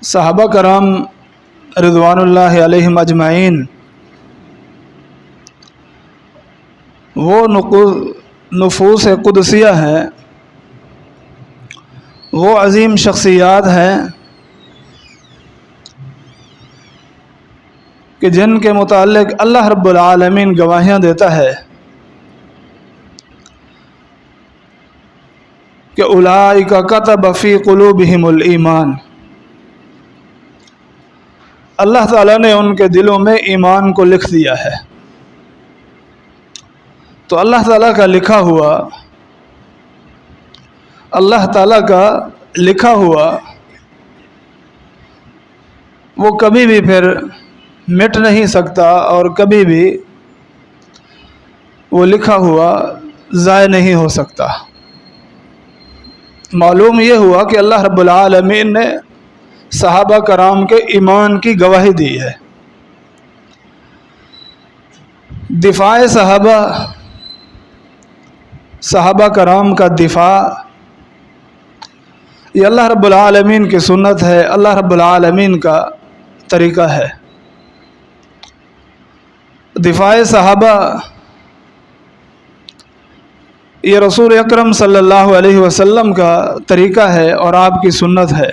صحابہ کرام رضوان اللہ علیہم اجمعین وہ نفوس قدسیہ ہیں، وہ عظیم شخصیات ہیں کہ جن کے متعلق اللہ رب العالمین گواہیاں دیتا ہے کہ اولئک کتب فی قلوبہم الایمان، اللہ تعالیٰ نے ان کے دلوں میں ایمان کو لکھ دیا ہے۔ تو اللہ تعالیٰ کا لکھا ہوا، اللہ تعالیٰ کا لکھا ہوا وہ کبھی بھی پھر مٹ نہیں سکتا، اور کبھی بھی وہ لکھا ہوا ضائع نہیں ہو سکتا۔ معلوم یہ ہوا کہ اللہ رب العالمین نے صحابہ کرام کے ایمان کی گواہی دی ہے۔ دفاع صحابہ کرام کا دفاع یہ اللہ رب العالمین کی سنت ہے، اللہ رب العالمین کا طریقہ ہے۔ دفاع صحابہ یہ رسول اکرم صلی اللہ علیہ وسلم کا طریقہ ہے اور آپ کی سنت ہے،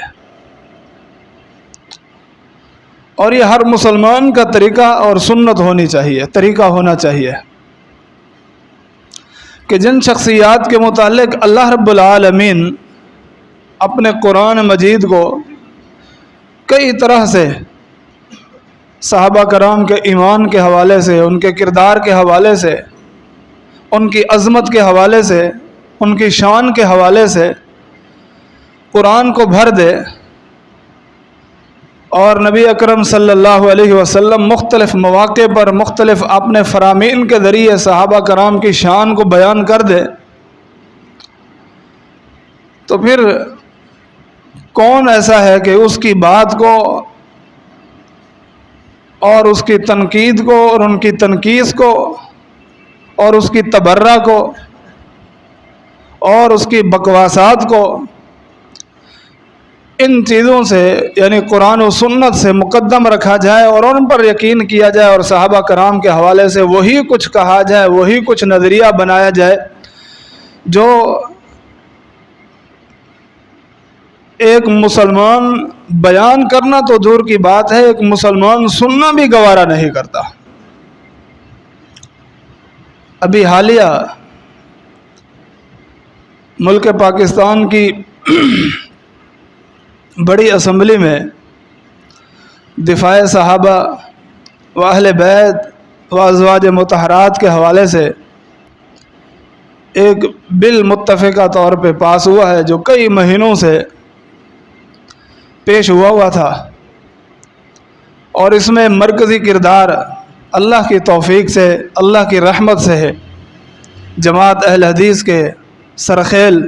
اور یہ ہر مسلمان کا طریقہ اور سنت ہونی چاہیے، طریقہ ہونا چاہیے کہ جن شخصیات کے متعلق اللہ رب العالمین اپنے قرآن مجید کو کئی طرح سے صحابہ کرام کے ایمان کے حوالے سے، ان کے کردار کے حوالے سے، ان کی عظمت کے حوالے سے، ان کی شان کے حوالے سے قرآن کو بھر دے، اور نبی اکرم صلی اللہ علیہ وسلم مختلف مواقع پر مختلف اپنے فرامین کے ذریعے صحابہ کرام کی شان کو بیان کر دے، تو پھر کون ایسا ہے کہ اس کی بات کو اور اس کی تنقید کو اور ان کی تنقیص کو اور اس کی تبرہ کو اور اس کی بکواسات کو ان چیزوں سے یعنی قرآن و سنت سے مقدم رکھا جائے اور ان پر یقین کیا جائے، اور صحابہ کرام کے حوالے سے وہی کچھ کہا جائے، وہی کچھ نظریہ بنایا جائے جو ایک مسلمان بیان کرنا تو دور کی بات ہے، ایک مسلمان سننا بھی گوارا نہیں کرتا۔ ابھی حالیہ ملک پاکستان کی بڑی اسمبلی میں دفاع صحابہ و اہل بیت و ازواج مطہرات کے حوالے سے ایک بل متفقہ طور پہ پاس ہوا ہے، جو کئی مہینوں سے پیش ہوا تھا، اور اس میں مرکزی کردار اللہ کی توفیق سے، اللہ کی رحمت سے ہے۔ جماعت اہل حدیث کے سرخیل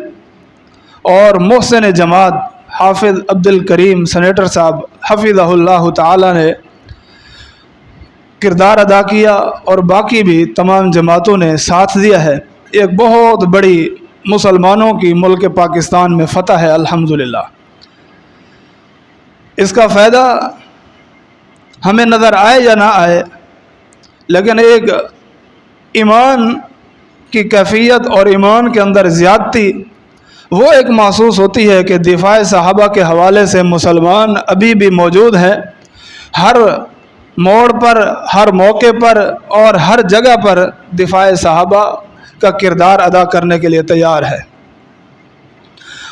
اور محسن جماعت حافظ عبد الکریم سینیٹر صاحب حفظہ اللہ تعالی نے کردار ادا کیا، اور باقی بھی تمام جماعتوں نے ساتھ دیا ہے۔ ایک بہت بڑی مسلمانوں کی ملک پاکستان میں فتح ہے الحمدللہ۔ اس کا فائدہ ہمیں نظر آئے یا نہ آئے، لیکن ایک ایمان کی کیفیت اور ایمان کے اندر زیادتی وہ ایک محسوس ہوتی ہے کہ دفاع صحابہ کے حوالے سے مسلمان ابھی بھی موجود ہیں، ہر موڑ پر، ہر موقع پر اور ہر جگہ پر دفاع صحابہ کا کردار ادا کرنے کے لیے تیار ہے،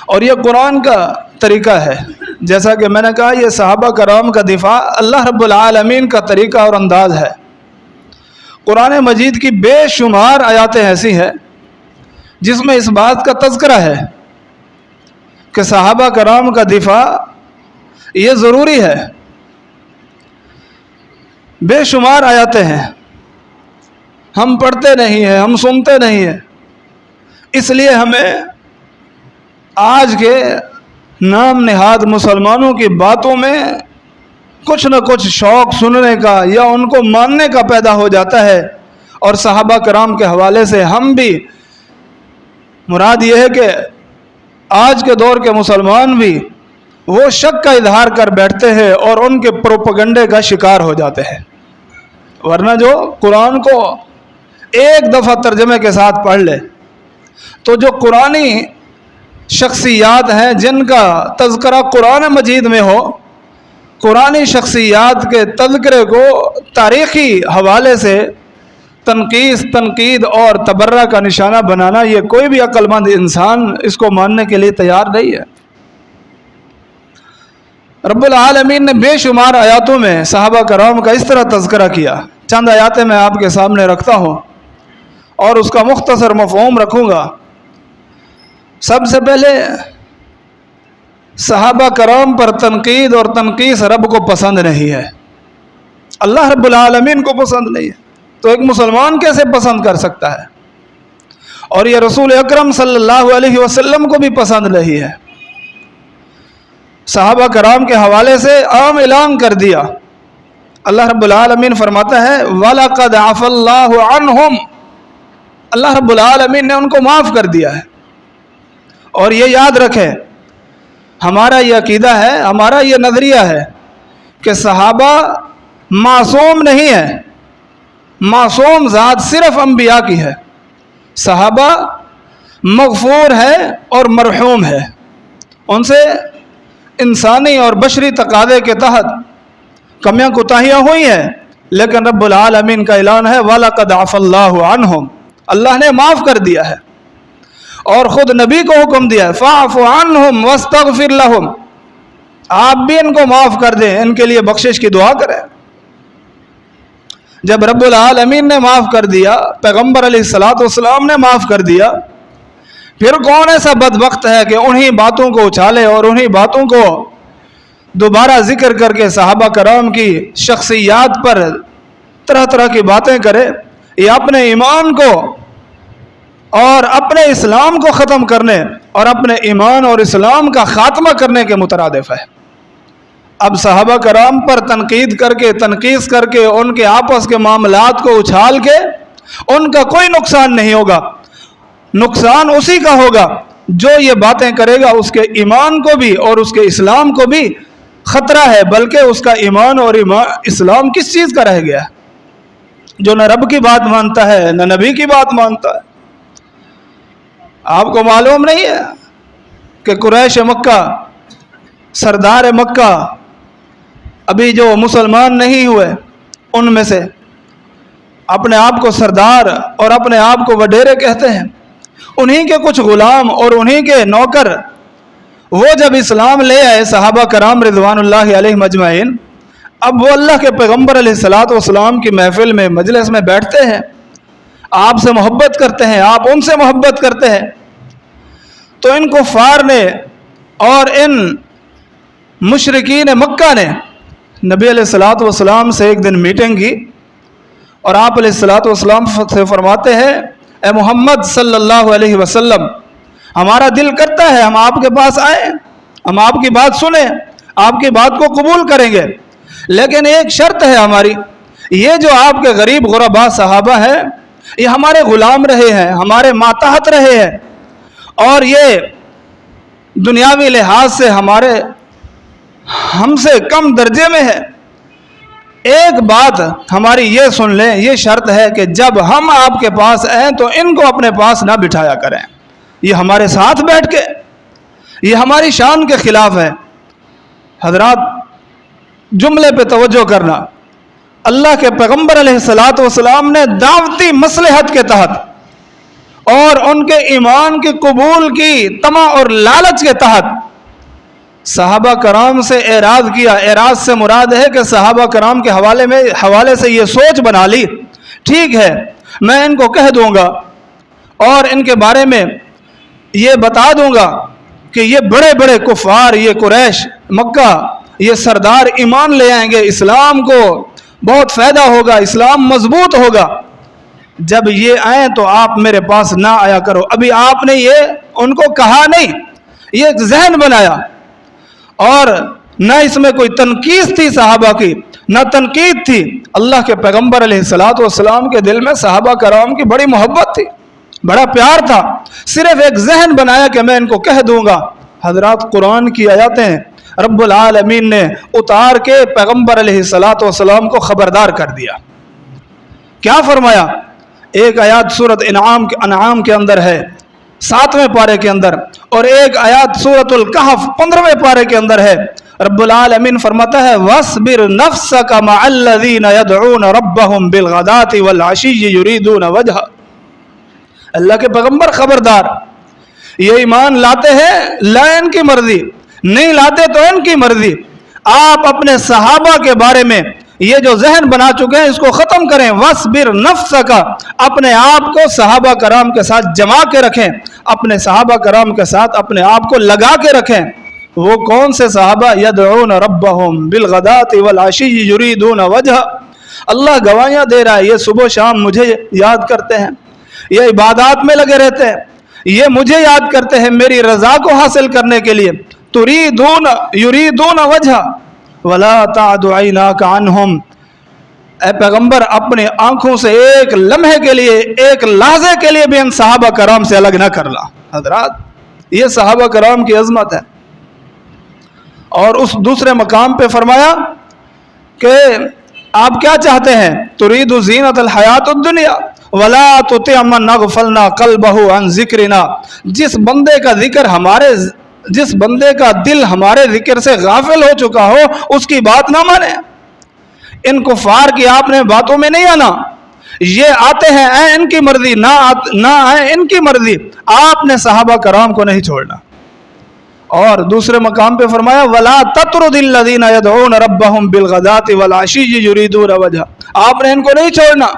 اور یہ قرآن کا طریقہ ہے۔ جیسا کہ میں نے کہا، یہ صحابہ کرام کا دفاع اللہ رب العالمین کا طریقہ اور انداز ہے۔ قرآن مجید کی بے شمار آیاتیں ایسی ہیں جس میں اس بات کا تذکرہ ہے کہ صحابہ کرام کا دفاع یہ ضروری ہے۔ بے شمار آیاتیں ہیں، ہم پڑھتے نہیں ہیں، ہم سنتے نہیں ہیں، اس لیے ہمیں آج کے نام نہاد مسلمانوں کی باتوں میں کچھ نہ کچھ شوق سننے کا یا ان کو ماننے کا پیدا ہو جاتا ہے، اور صحابہ کرام کے حوالے سے ہم بھی، مراد یہ ہے کہ آج کے دور کے مسلمان بھی وہ شک کا اظہار کر بیٹھتے ہیں اور ان کے پروپیگنڈے کا شکار ہو جاتے ہیں۔ ورنہ جو قرآن کو ایک دفعہ ترجمے کے ساتھ پڑھ لے تو جو قرآنی شخصیات ہیں جن کا تذکرہ قرآن مجید میں ہو، قرآنی شخصیات کے تذکرے کو تاریخی حوالے سے تنقیص، تنقید اور تبرہ کا نشانہ بنانا، یہ کوئی بھی عقل مند انسان اس کو ماننے کے لیے تیار نہیں ہے۔ رب العالمین نے بے شمار آیاتوں میں صحابہ کرام کا اس طرح تذکرہ کیا۔ چند آیاتیں میں آپ کے سامنے رکھتا ہوں اور اس کا مختصر مفہوم رکھوں گا۔ سب سے پہلے صحابہ کرام پر تنقید اور تنقیص رب کو پسند نہیں ہے، اللہ رب العالمین کو پسند نہیں ہے، تو ایک مسلمان کیسے پسند کر سکتا ہے؟ اور یہ رسول اکرم صلی اللہ علیہ وسلم کو بھی پسند نہیں ہے۔ صحابہ کرام کے حوالے سے عام اعلان کر دیا۔ اللہ رب العالمین فرماتا ہے وَلَقَدْ عَفَا اللَّهُ عَنْهُمْ، اللہ رب العالمین نے ان کو معاف کر دیا ہے۔ اور یہ یاد رکھیں، ہمارا یہ عقیدہ ہے، ہمارا یہ نظریہ ہے کہ صحابہ معصوم نہیں ہے، معصوم ذات صرف انبیاء کی ہے۔ صحابہ مغفور ہے اور مرحوم ہے، ان سے انسانی اور بشری تقاضے کے تحت کمیاں کوتاہیاں ہوئی ہیں، لیکن رب العالمین کا اعلان ہے وَلَقَدْ عَفَا اللَّهُ عَنْهُمْ، اللہ نے معاف کر دیا ہے۔ اور خود نبی کو حکم دیا ہے فَاعْفُ عَنْهُمْ وَاسْتَغْفِرْ لَهُمْ، آپ بھی ان کو معاف کر دیں، ان کے لیے بخشش کی دعا کریں۔ جب رب العالمین نے معاف کر دیا، پیغمبر علیہ السلام نے معاف کر دیا، پھر کون ایسا بدبخت ہے کہ انہی باتوں کو اچھالے اور انہی باتوں کو دوبارہ ذکر کر کے صحابہ کرام کی شخصیات پر طرح طرح کی باتیں کرے؟ یہ اپنے ایمان کو اور اپنے اسلام کو ختم کرنے اور اپنے ایمان اور اسلام کا خاتمہ کرنے کے مترادف ہے۔ اب صحابہ کرام پر تنقید کر کے، تنقیص کر کے، ان کے آپس کے معاملات کو اچھال کے ان کا کوئی نقصان نہیں ہوگا، نقصان اسی کا ہوگا جو یہ باتیں کرے گا، اس کے ایمان کو بھی اور اس کے اسلام کو بھی خطرہ ہے، بلکہ اس کا ایمان اور اسلام کس چیز کا رہ گیا ہے؟ جو نہ رب کی بات مانتا ہے نہ نبی کی بات مانتا ہے۔ آپ کو معلوم نہیں ہے کہ قریش مکہ، سردار مکہ، ابھی جو مسلمان نہیں ہوئے ان میں سے اپنے آپ کو سردار اور اپنے آپ کو وڈیرے کہتے ہیں، انہی کے کچھ غلام اور انہی کے نوکر، وہ جب اسلام لے آئے صحابہ کرام رضوان اللہ علیہ مجمعین، اب وہ اللہ کے پیغمبر علیہ السلام کی محفل میں، مجلس میں بیٹھتے ہیں، آپ سے محبت کرتے ہیں، آپ ان سے محبت کرتے ہیں، تو ان کفار نے اور ان مشرکین مکہ نے نبی علیہ السلام سے ایک دن میٹنگ کی، اور آپ علیہ السلام سے فرماتے ہیں اے محمد صلی اللہ علیہ وسلم، ہمارا دل کرتا ہے ہم آپ کے پاس آئیں، ہم آپ کی بات سنیں، آپ کی بات کو قبول کریں گے، لیکن ایک شرط ہے ہماری، یہ جو آپ کے غریب غربا صحابہ ہیں یہ ہمارے غلام رہے ہیں، ہمارے ماتحت رہے ہیں، اور یہ دنیاوی لحاظ سے ہم سے کم درجے میں ہے۔ ایک بات ہماری یہ سن لیں، یہ شرط ہے کہ جب ہم آپ کے پاس آئیں تو ان کو اپنے پاس نہ بٹھایا کریں، یہ ہمارے ساتھ بیٹھ کے، یہ ہماری شان کے خلاف ہے۔ حضرات جملے پہ توجہ کرنا، اللہ کے پیغمبر علیہ السلام نے دعوتی مصلحت کے تحت اور ان کے ایمان کی قبول کی طمع اور لالچ کے تحت صحابہ کرام سے اعراض کیا۔ اعراض سے مراد ہے کہ صحابہ کرام کے حوالے سے یہ سوچ بنا لی، ٹھیک ہے میں ان کو کہہ دوں گا اور ان کے بارے میں یہ بتا دوں گا کہ یہ بڑے بڑے کفار، یہ قریش مکہ، یہ سردار ایمان لے آئیں گے، اسلام کو بہت فائدہ ہوگا، اسلام مضبوط ہوگا، جب یہ آئیں تو آپ میرے پاس نہ آیا کرو۔ ابھی آپ نے یہ ان کو کہا نہیں، یہ ایک ذہن بنایا، اور نہ اس میں کوئی تنقید تھی صحابہ کی، نہ تنقید تھی، اللہ کے پیغمبر علیہ السلام کے دل میں صحابہ کرام کی بڑی محبت تھی، بڑا پیار تھا، صرف ایک ذہن بنایا کہ میں ان کو کہہ دوں گا۔ حضرات قرآن کی آیاتیں रब्बुल आलमीन ने उतार के पैगम्बर अलैहिस्सलातु वस्सलाम को खबरदार कर दिया। क्या फरमाया? एक आयत सूरत अनआम के अंदर है 7वें पारे के अंदर, और एक आयत सूरतुल कहफ 15वें पारे के अंदर है। रब्बुल आलमीन फरमाता है वस्बिर नफ्सका मअल्लज़ीना यदऊना रब्बहुम बिलगदाति वल अशिय्यि युरीदूना वजह। अल्लाह के पैगम्बर खबरदार, ये ईमान लाते हैं ला इनकी मर्जी, नहीं लाते तो इनकी मर्जी। आप अपने सहाबा के बारे में ये जो जहन बना चुके हैं इसको ख़त्म करें। वस्बिर नफ्सका, अपने आप को सहाबा कराम के साथ जमा के रखें, अपने सहाबा कराम के साथ अपने आप को लगा के रखें। वो कौन से सहाबा? यदऊन रब्बहुम बिलगदाति वल अशिय्यि युरीदून वजह। अल्लाह गवाहियाँ दे रहा है, ये सुबह शाम मुझे याद करते हैं, ये इबादत में लगे रहते हैं, ये मुझे याद करते हैं मेरी रज़ा को हासिल करने के लिए। तुरीदून युरीदून वजह वला ताअदु ऐनाका अन्हुम। ए पैगम्बर, अपने आंखों से एक लम्हे के लिए, एक लहजे के लिए भी इन सहाबा कराम से अलग न करना। हजरात, ये सहाबा कराम की अजमत है। और उस दूसरे मकाम पे फरमाया कि आप क्या चाहते हैं? तुरीदु ज़ीनतल हयातुद दुनिया वला तुति मन अग़फलना क़ल्बहु अन ज़िक्रिना। जिस बंदे का जिक्र हमारे, जिस बंदे का दिल हमारे जिक्र से गाफिल हो चुका हो उसकी बात ना माने। इन कुफार की आपने बातों में नहीं आना, ये आते हैं ऐ इनकी मर्जी, ना आए इनकी मर्जी। आपने सहाबा कराम को नहीं छोड़ना। और दूसरे मकाम पे फरमाया वला तत्रुदिल लज़ीना यदऊना रब्बहुम बिलगदाति वल अशिय्यि युरीदूना वजह। आपने इनको नहीं छोड़ना,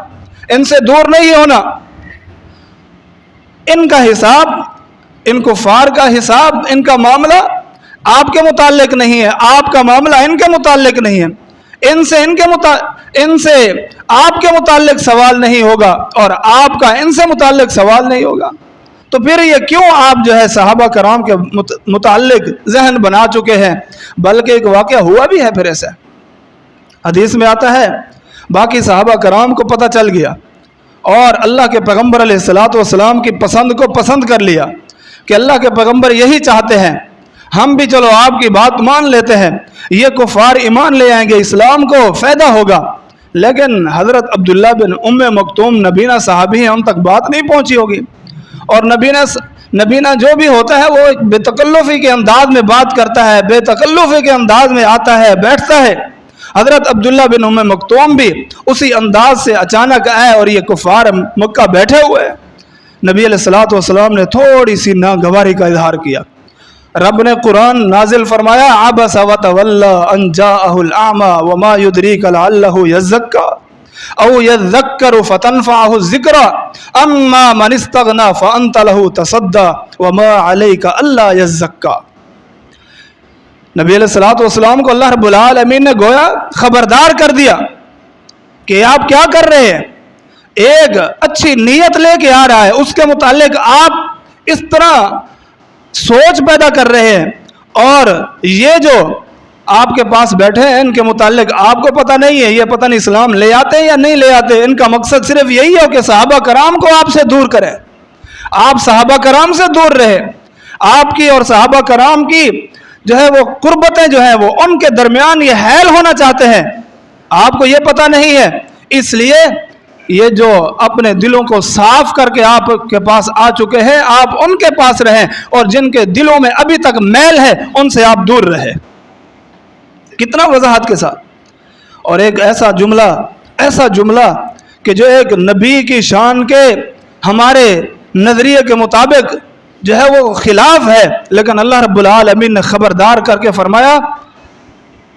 इनसे दूर नहीं होना। इनका हिसाब, इन कुफार का हिसाब, इनका मामला आपके मुताल्लिक नहीं है, आपका मामला इनके मुताल्लिक नहीं है। इनसे आपके मुताल्लिक सवाल नहीं होगा और आपका इनसे मुताल्लिक सवाल नहीं होगा। तो फिर ये क्यों आप जो है सहाबा कराम के मुताल्लिक जहन बना चुके हैं? बल्कि एक वाक़या हुआ भी है फिर ऐसा। हदीस में आता है बाकी सहाबा कराम को पता चल गया और अल्लाह के पैगम्बर अलैहिस्सलातु वस्सलाम की पसंद को पसंद कर लिया कि अल्लाह के पैगम्बर यही चाहते हैं, हम भी चलो आपकी बात मान लेते हैं, ये कुफार ईमान ले आएंगे, इस्लाम को फ़ायदा होगा। लेकिन हज़रत अब्दुल्ला बिन उम्मे मक्तूम नबीना साहबी हैं, उन तक बात नहीं पहुंची होगी। और नबीना जो भी होता है वो एक बेतकल्लुफ़ी के अंदाज में बात करता है, बेतकल्लुफ़ी के अंदाज में आता है, बैठता है। हज़रत अब्दुल्ला बिन उम्मे मक्तूम भी उसी अंदाज से अचानक आए और ये कुफार मक्का बैठे हुए। नबी अलैहिस्सलातु वस्सलाम ने थोड़ी सी नागवारी का इजहार किया। रब ने कुरान नाजिल फरमाया अबसा व तवल्ला अन जाअहुल आमा व मा युद्रीका लअल्लहु यज़क्का औ यज़क्करु फतनफ़अहु ज़िक्रा अम्मा मन इस्तग़ना फ़अन्त लहु तसद्दा व मा अलैका अल्ला यज़क्का। नबी अलैहिस्सलातु वस्सलाम को अल्लाह रब्बुल आलमीन ने गोया खबरदार कर दिया कि आप क्या कर रहे हैं। एक अच्छी नीयत लेके आ रहा है, उसके मुतालिक आप इस तरह सोच पैदा कर रहे हैं और ये जो आपके पास बैठे हैं इनके मुतालिक आपको पता नहीं है, ये पता नहीं इस्लाम ले आते हैं या नहीं ले आते। इनका मकसद सिर्फ यही हो कि सहाबा कराम को आपसे दूर करें, आप सहाबा कराम से दूर रहे। आपकी और सहाबा कराम की जो है वो कुर्बतें जो है वो उनके दरमियान ये हैल होना चाहते हैं, आपको ये पता नहीं है। इसलिए ये जो अपने दिलों को साफ करके आपके पास आ चुके हैं, आप उनके पास रहें और जिनके दिलों में अभी तक मैल है उनसे आप दूर रहें। कितना वजाहत के साथ। और एक ऐसा जुमला कि जो एक नबी की शान के हमारे नज़रिए के मुताबिक जो है वो खिलाफ है, लेकिन अल्लाह रब्बुल आलमीन ने खबरदार करके फरमाया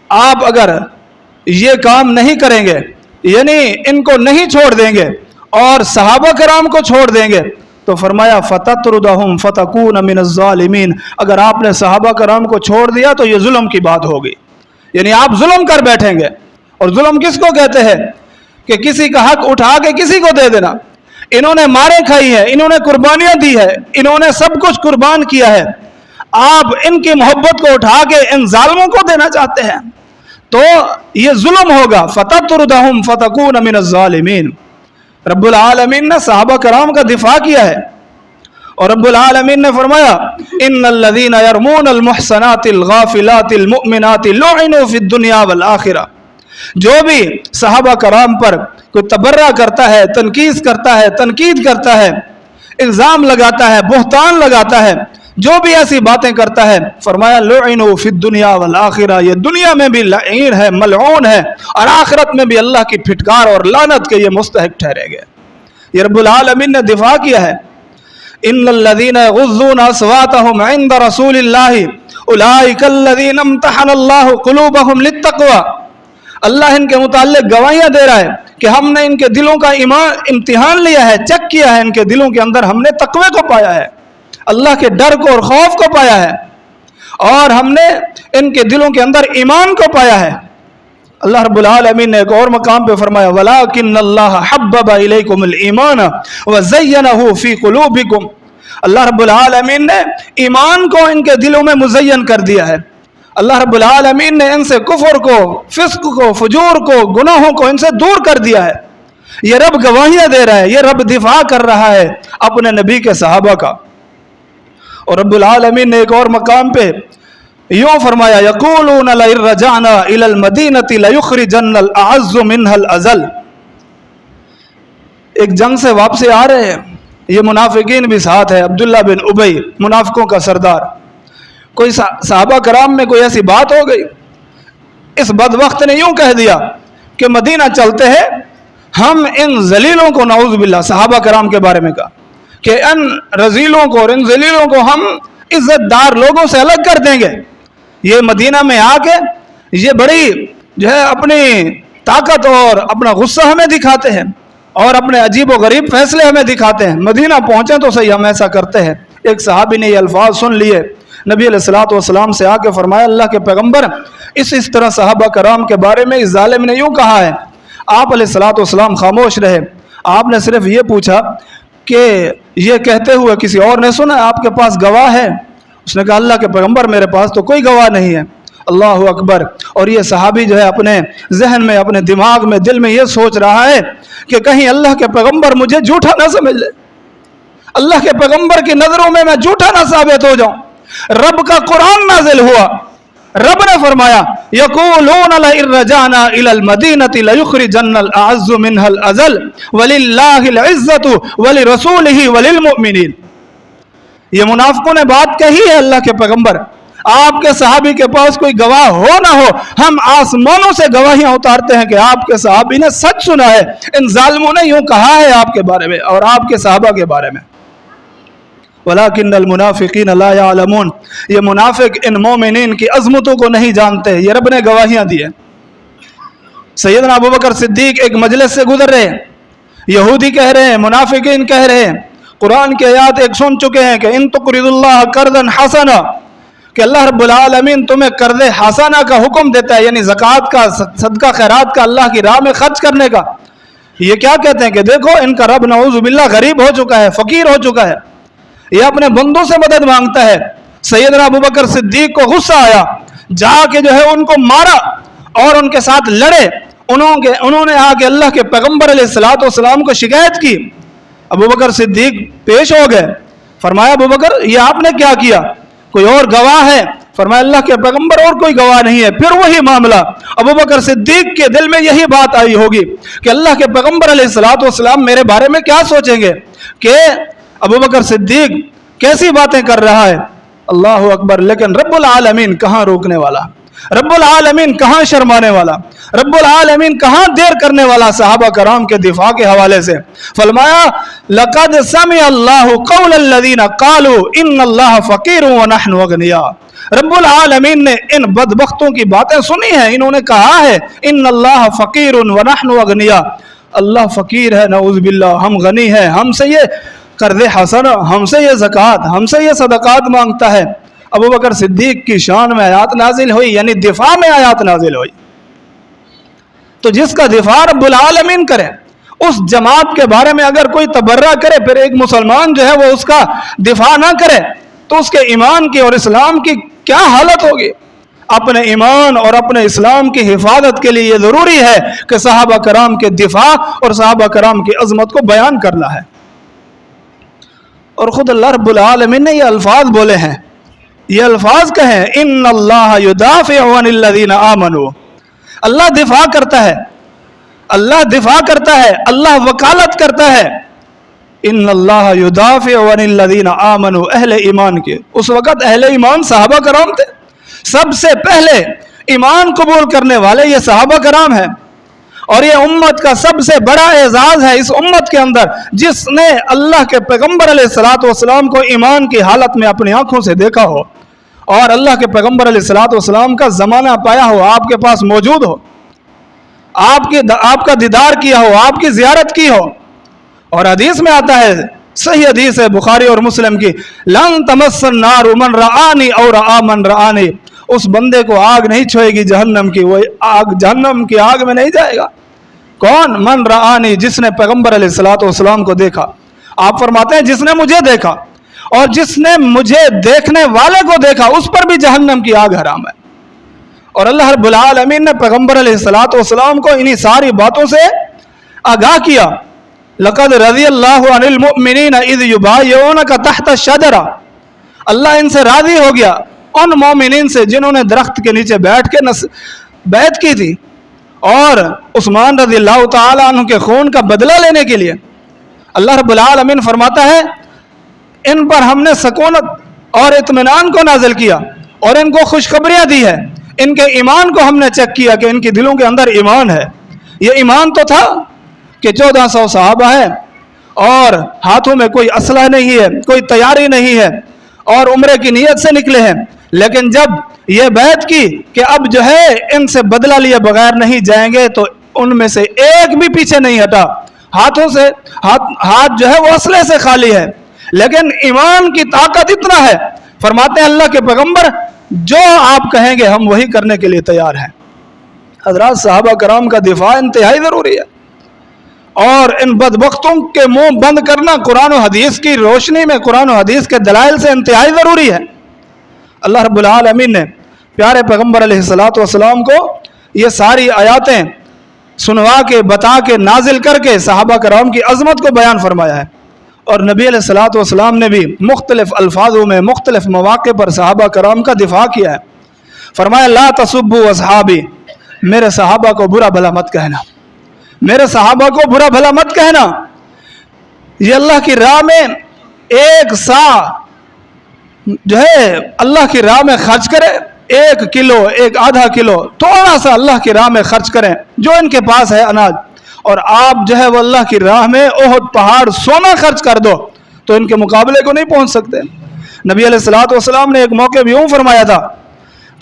आप अगर ये काम नहीं करेंगे, यानी इनको नहीं छोड़ देंगे और सहाबा कराम को छोड़ देंगे, तो फरमाया फततरुदहुम फतकून मिनज़्ज़ालिमीन। अगर आपने सहाबा कराम को छोड़ दिया तो ये जुल्म की बात होगी, यानी आप जुल्म कर बैठेंगे। और जुल्म किसको कहते हैं कि किसी का हक उठा के किसी को दे देना। इन्होंने मारे खाई है, इन्होंने कुर्बानियां दी है, इन्होंने सब कुछ कुर्बान किया है, आप इनकी मोहब्बत को उठा के इन जालिमों को देना चाहते हैं, तो ये जुल्म होगा। फततरुदहुम फतकून मिनज़्ज़ालिमीन। रब्बुल आलमीन ने सहाबा कराम का दिफा किया है اور رب العالمین نے فرمایا ان الذین یرمون المحصنات الغافلات المؤمنات لعنوا فی الدنیا والآخرہ، جو بھی صحابہ کرام پر کوئی تبرہ کرتا ہے، تنقید کرتا ہے، الزام لگاتا ہے، بہتان لگاتا ہے، جو بھی ایسی باتیں کرتا ہے، فرمایا لعنوا فی الدنیا والآخرہ، یہ دنیا میں بھی لعین ہے، ملعون ہے، اور آخرت میں بھی اللہ کی پھٹکار اور لعنت کے یہ مستحق ٹھہرے گئے۔ یہ رب العالمین نے دفاع کیا ہے، ان الذین یغضون اصواتهم عند رسول اللہ اولئک الذین امتحن اللہ قلوبهم للتقوی، اللہ ان کے متعلق گواہیاں دے رہا ہے کہ ہم نے ان کے دلوں کا امتحان لیا ہے، چیک کیا ہے، ان کے دلوں کے اندر ہم نے تقوی کو پایا ہے، اللہ کے ڈر کو اور خوف کو پایا ہے، اور ہم نے ان کے دلوں کے اندر ایمان کو پایا ہے۔ اللہ رب العالمین نے ایک اور مقام پہ فرمایا وَلَٰكِنَّ اللَّهَ حَبَّبَ إِلَيْكُمُ الْإِيمَانَ وَزَيَّنَهُ فِي قُلُوبِكُمْ، اللہ رب العالمین نے ایمان کو ان کے دلوں میں مزین کر دیا ہے، اللہ رب العالمین نے ان سے کفر کو، فسق کو، فجور کو، گناہوں کو ان سے دور کر دیا ہے۔ یہ رب گواہیاں دے رہا ہے، یہ رب دفاع کر رہا ہے اپنے نبی کے صحابہ کا۔ اور رب العالمین نے ایک اور مقام پہ یوں فرمایا یقولون لئن رجعنا الى المدینۃ لیخرجن الاعز منها الاذل، ایک جنگ سے واپسی آ رہے ہیں، یہ منافقین بھی ساتھ ہے، عبداللہ بن ابی منافقوں کا سردار، کوئی صحابہ کرام میں کوئی ایسی بات ہو گئی، اس بدبخت نے یوں کہہ دیا کہ مدینہ چلتے ہیں، ہم ان ذلیلوں کو، نعوذ باللہ صحابہ کرام کے بارے میں کہا کہ ان رذیلوں کو اور ان ذلیلوں کو ہم عزت دار لوگوں سے الگ کر دیں گے، یہ مدینہ میں آ کے یہ بڑی جو ہے اپنی طاقت اور اپنا غصہ ہمیں دکھاتے ہیں اور اپنے عجیب و غریب فیصلے ہمیں دکھاتے ہیں، مدینہ پہنچیں تو صحیح ہم ایسا کرتے ہیں۔ ایک صحابی نے یہ الفاظ سن لیے، نبی علیہ الصلوۃ والسلام سے آ کے فرمایا اللہ کے پیغمبر اس طرح صحابہ کرام کے بارے میں اس ظالم نے یوں کہا ہے۔ آپ علیہ الصلوۃ والسلام خاموش رہے، آپ نے صرف یہ پوچھا کہ یہ کہتے ہوئے کسی اور نے سنا آپ کے پاس گواہ ہے؟ اس نے کہا اللہ کے پیغمبر میرے پاس تو کوئی گواہ نہیں ہے۔ اللہ اکبر۔ اور یہ صحابی جو ہے اپنے ذہن میں، اپنے دماغ میں، دل میں یہ سوچ رہا ہے کہ کہیں اللہ کے پیغمبر مجھے جھوٹا نہ سمجھ لے، اللہ کے پیغمبر کی نظروں میں میں جھوٹا نہ ثابت ہو جاؤں۔ رب کا قرآن نازل ہوا، رب نے فرمایا یقولون لئن رجعنا الى المدینۃ لیخرجن الاعز منها الاذل وللہ العزۃ ولرسولہ وللمؤمنین، یہ منافقوں نے بات کہی ہے اللہ کے پیغمبر، آپ کے صحابی کے پاس کوئی گواہ ہو نہ ہو، ہم آسمانوں سے گواہیاں اتارتے ہیں کہ آپ کے صحابی نے سچ سنا ہے، ان ظالموں نے یوں کہا ہے آپ کے بارے میں اور آپ کے صحابہ کے بارے میں۔ وَلَٰكِنَّ الْمُنَافِقِينَ لَا يَعْلَمُونَ، یہ منافق ان مومنین کی عظمتوں کو نہیں جانتے، یہ رب نے گواہیاں دی ہیں۔ سیدنا ابوبکر صدیق ایک مجلس سے گزر رہے ہیں، یہودی کہہ رہے ہیں، منافقین کہہ رہے ہیں، قرآن کی آیات ایک سن چکے ہیں کہ ان تقرضوا اللہ قرضا حسنا، کہ اللہ رب العالمین تمہیں قرض حسنہ کا حکم دیتا ہے، یعنی زکوٰۃ کا، صدقہ خیرات کا، اللہ کی راہ میں خرچ کرنے کا۔ یہ کیا کہتے ہیں کہ دیکھو ان کا رب نعوذ باللہ غریب ہو چکا ہے، فقیر ہو چکا ہے، یہ اپنے بندوں سے مدد مانگتا ہے۔ سیدنا ابوبکر صدیق کو غصہ آیا، جا کے جو ہے ان کو مارا اور ان کے ساتھ لڑے، انہوں نے آ کے اللہ کے پیغمبر علیہ الصلوۃ والسلام کو شکایت کی۔ ابوبکر صدیق پیش ہو گئے، فرمایا ابوبکر یہ آپ نے کیا کیا، کوئی اور گواہ ہے؟ فرمایا اللہ کے پیغمبر اور کوئی گواہ نہیں ہے۔ پھر وہی معاملہ، ابوبکر صدیق کے دل میں یہی بات آئی ہوگی کہ اللہ کے پیغمبر علیہ الصلوۃ والسلام میرے بارے میں کیا سوچیں گے کہ ابوبکر صدیق کیسی باتیں کر رہا ہے۔ اللہ اکبر۔ لیکن رب العالمین کہاں روکنے والا، رب العالمین کہاں شرمانے والا، رب العالمین کہاں دیر کرنے والا صحابہ کرام کے دفاع کے حوالے سے۔ فرمایا لقد سمع اللہ قول الذین قالوا ان اللہ فقیر ونحن اغنیاء، رب العالمین نے ان بدبختوں کی باتیں سنی ہیں، انہوں نے کہا ہے ان اللہ فقیر ونحن اغنیاء، اللہ فقیر ہے نعوذ باللہ، ہم غنی ہیں، ہم سے یہ قرض حسن، ہم سے یہ زکوٰۃ، ہم سے یہ صدقات مانگتا ہے۔ ابوبکر صدیق کی شان میں آیات نازل ہوئی، یعنی دفاع میں آیات نازل ہوئی۔ تو جس کا دفاع رب العالمین کرے، اس جماعت کے بارے میں اگر کوئی تبرہ کرے، پھر ایک مسلمان جو ہے وہ اس کا دفاع نہ کرے، تو اس کے ایمان کی اور اسلام کی کیا حالت ہوگی۔ اپنے ایمان اور اپنے اسلام کی حفاظت کے لیے یہ ضروری ہے کہ صحابہ کرام کے دفاع اور صحابہ کرام کی عظمت کو بیان کرنا ہے۔ اور خود اللہ رب العالمین نے یہ الفاظ بولے ہیں، یہ الفاظ کہیں ان اللہ یدافع عن الذین آمنوا، اللہ دفاع کرتا ہے، اللہ دفاع کرتا ہے، اللہ وکالت کرتا ہے، ان اللہ یدافع عن الذین آمنوا، اہل ایمان کے۔ اس وقت اہل ایمان صحابہ کرام تھے، سب سے پہلے ایمان قبول کرنے والے یہ صحابہ کرام ہیں، اور یہ امت کا سب سے بڑا اعزاز ہے اس امت کے اندر، جس نے اللہ کے پیغمبر علیہ الصلوۃ والسلام کو ایمان کی حالت میں اپنی آنکھوں سے دیکھا ہو، اور اللہ کے پیغمبر علیہ الصلوۃ والسلام کا زمانہ پایا ہو، آپ کے پاس موجود ہو، آپ کا دیدار کیا ہو، آپ کی زیارت کی ہو۔ اور حدیث میں آتا ہے، صحیح حدیث ہے بخاری اور مسلم کی، لن تمس النار من رآنی او رآ من رآنی، اس بندے کو آگ نہیں چھوئے گی جہنم کی، وہ جہنم کی آگ میں نہیں جائے گا۔ کون؟ من رآنی، جس نے پیغمبر علیہ الصلوۃ والسلام کو دیکھا۔ آپ فرماتے ہیں جس نے مجھے دیکھا، اور جس نے مجھے دیکھنے والے کو دیکھا اس پر بھی جہنم کی آگ حرام ہے۔ اور اللہ رب العالمین نے پیغمبر علیہ الصلوۃ والسلام کو انہی ساری باتوں سے آگاہ کیا۔ لقد رضی اللہ عن المؤمنین اذ یبایعونک تحت الشجرہ، اللہ ان سے راضی ہو گیا، ان مومنین سے جنہوں نے درخت کے نیچے بیٹھ کے بیعت کی تھی، اور عثمان رضی اللہ تعالی عنہ کے خون کا بدلہ لینے کے لیے۔ اللہ رب العالمین فرماتا ہے ان پر ہم نے سکونت اور اطمینان کو نازل کیا، اور ان کو خوشخبریاں دی ہے، ان کے ایمان کو ہم نے چیک کیا کہ ان کی دلوں کے اندر ایمان ہے۔ یہ ایمان تو تھا کہ 1400 صحابہ ہیں، اور ہاتھوں میں کوئی اسلحہ نہیں ہے، کوئی تیاری نہیں ہے، اور عمرے کی نیت سے نکلے ہیں، لیکن جب یہ بیعت کی کہ اب جو ہے ان سے بدلہ لیے بغیر نہیں جائیں گے، تو ان میں سے ایک بھی پیچھے نہیں ہٹا، ہاتھوں سے ہاتھ جو ہے وہ اسلحے سے خالی ہے، لیکن ایمان کی طاقت اتنا ہے، فرماتے ہیں اللہ کے پیغمبر جو آپ کہیں گے ہم وہی کرنے کے لیے تیار ہیں۔ حضرات، صحابہ کرام کا دفاع انتہائی ضروری ہے، اور ان بدبختوں کے منہ بند کرنا قرآن و حدیث کی روشنی میں، قرآن و حدیث کے دلائل سے انتہائی ضروری ہے۔ اللہ رب العالمین نے پیارے پیغمبر علیہ الصلوۃ والسلام کو یہ ساری آیاتیں سنوا کے، بتا کے، نازل کر کے صحابہ کرام کی عظمت کو بیان فرمایا ہے، اور نبی علیہ الصلوۃ والسلام نے بھی مختلف الفاظوں میں، مختلف مواقع پر صحابہ کرام کا دفاع کیا ہے۔ فرمایا لا تسبوا اصحابی، میرے صحابہ کو برا بھلا مت کہنا، میرے صحابہ کو برا بھلا مت کہنا۔ یہ اللہ کی راہ میں ایک سا جو ہے اللہ کی راہ میں خرچ کرے، 1 کلو، 1 کلو، تھوڑا سا اللہ کی راہ میں خرچ کریں جو ان کے پاس ہے اناج، اور آپ جو ہے وہ اللہ کی راہ میں احد پہاڑ سونا خرچ کر دو تو ان کے مقابلے کو نہیں پہنچ سکتے۔ نبی علیہ الصلوۃ والسلام نے ایک موقع بھی یوں فرمایا تھا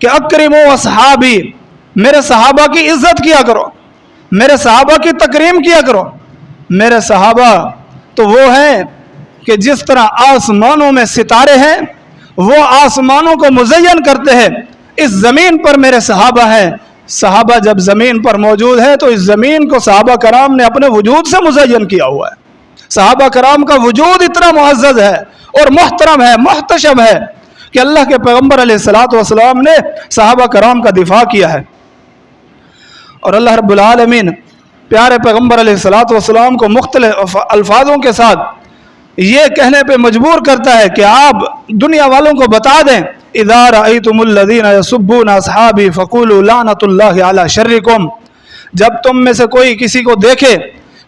کہ اکرموا اصحابی، میرے صحابہ کی عزت کیا کرو، میرے صحابہ کی تکریم کیا کرو۔ میرے صحابہ تو وہ ہیں کہ جس طرح آسمانوں میں ستارے ہیں، وہ آسمانوں کو مزین کرتے ہیں، اس زمین پر میرے صحابہ ہیں۔ صحابہ جب زمین پر موجود ہیں تو اس زمین کو صحابہ کرام نے اپنے وجود سے مزین کیا ہوا ہے۔ صحابہ کرام کا وجود اتنا معزز ہے اور محترم ہے، محتشم ہے کہ اللہ کے پیغمبر علیہ الصلوۃ والسلام نے صحابہ کرام کا دفاع کیا ہے۔ اور اللہ رب العالمین پیارے پیغمبر علیہ الصلوۃ والسلام کو مختلف الفاظوں کے ساتھ یہ کہنے پہ مجبور کرتا ہے کہ آپ دنیا والوں کو بتا دیں اذا رأیتم الذین یسبون اصحابی فقولوا لعنۃ اللہ علی شرکم، جب تم میں سے کوئی کسی کو دیکھے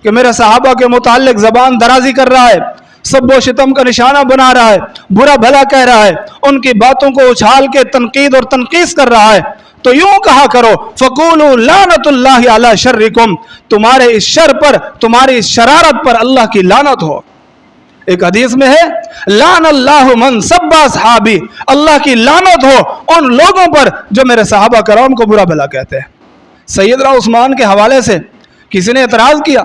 کہ میرے صحابہ کے متعلق زبان درازی کر رہا ہے، سب و شتم کا نشانہ بنا رہا ہے، برا بھلا کہہ رہا ہے، ان کی باتوں کو اچھال کے تنقید اور تنقیص کر رہا ہے، تو یوں کہا کرو فقولوا لعنۃ اللہ علی شرکم، تمہارے اس شر پر، تمہاری اس شرارت پر اللہ کی لعنت ہو۔ ایک حدیث میں ہے لعن اللہ من سب اصحابی، اللہ کی لعنت ہو ان لوگوں پر جو میرے صحابہ کرام کو برا بھلا کہتے ہیں۔ سیدنا عثمان کے حوالے سے کسی نے اعتراض کیا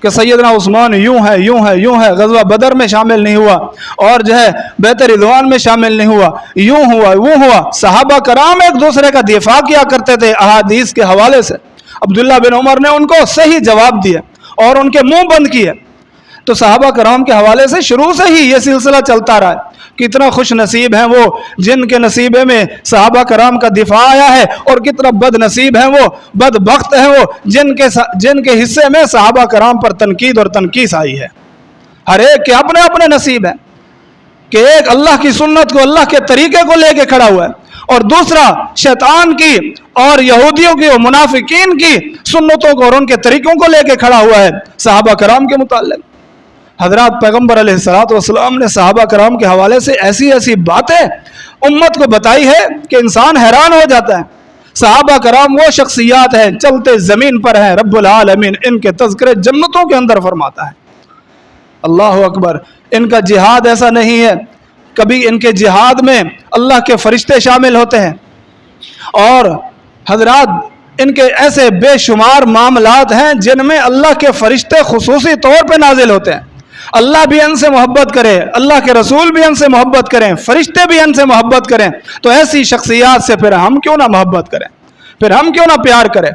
کہ سیدنا عثمان یوں ہے، یوں ہے، یوں ہے، غزوہ بدر میں شامل نہیں ہوا، اور جو ہے بیعت رضوان میں شامل نہیں ہوا، یوں ہوا، وہ ہوا۔ صحابہ کرام ایک دوسرے کا دفاع کیا کرتے تھے احادیث کے حوالے سے۔ عبداللہ بن عمر نے ان کو صحیح جواب دیا اور ان کے منہ بند کیے۔ تو صحابہ کرام کے حوالے سے شروع سے ہی یہ سلسلہ چلتا رہا ہے۔ کتنا خوش نصیب ہیں وہ جن کے نصیبے میں صحابہ کرام کا دفاع آیا ہے، اور کتنا بد نصیب ہیں وہ، بدبخت ہیں وہ جن کے حصے میں صحابہ کرام پر تنقید اور تنقیص آئی ہے۔ ہر ایک کے اپنے اپنے نصیب ہیں۔ کہ ایک अल्लाह की सुन्नत को, अल्लाह के तरीके को लेके खड़ा हुआ है, और दूसरा शैतान की और यहूदियों की और मुनाफिकीन की सुन्नतों को और उनके तरीकों को लेके खड़ा हुआ है सहाबा कराम के मुताल्लिक। हजरत पैगम्बर अलैहिस्सलाम ने सहाबा कराम के हवाले से ऐसी ऐसी बातें उम्मत को बताई है कि इंसान हैरान हो जाता है। सहाबा कराम वो शख्सियात हैं, चलते ज़मीन पर हैं, रब्बुल आलमीन इनके तज़किरे जन्नतों के अंदर फरमाता है। अल्लाह अकबर। इनका जिहाद ऐसा नहीं है, कभी इनके जिहाद में अल्लाह के फरिश्ते शामिल होते हैं, और हजरात इनके ऐसे बेशुमार मामलात हैं जिनमें अल्लाह के फरिश्ते खुसूसी तौर पे नाजिल होते हैं। अल्लाह भी इनसे मोहब्बत करे, अल्लाह के रसूल भी इनसे मोहब्बत करें, फरिश्ते भी इनसे मोहब्बत करें, तो ऐसी शख्सियात से फिर हम क्यों ना मोहब्बत करें, फिर हम क्यों ना प्यार करें।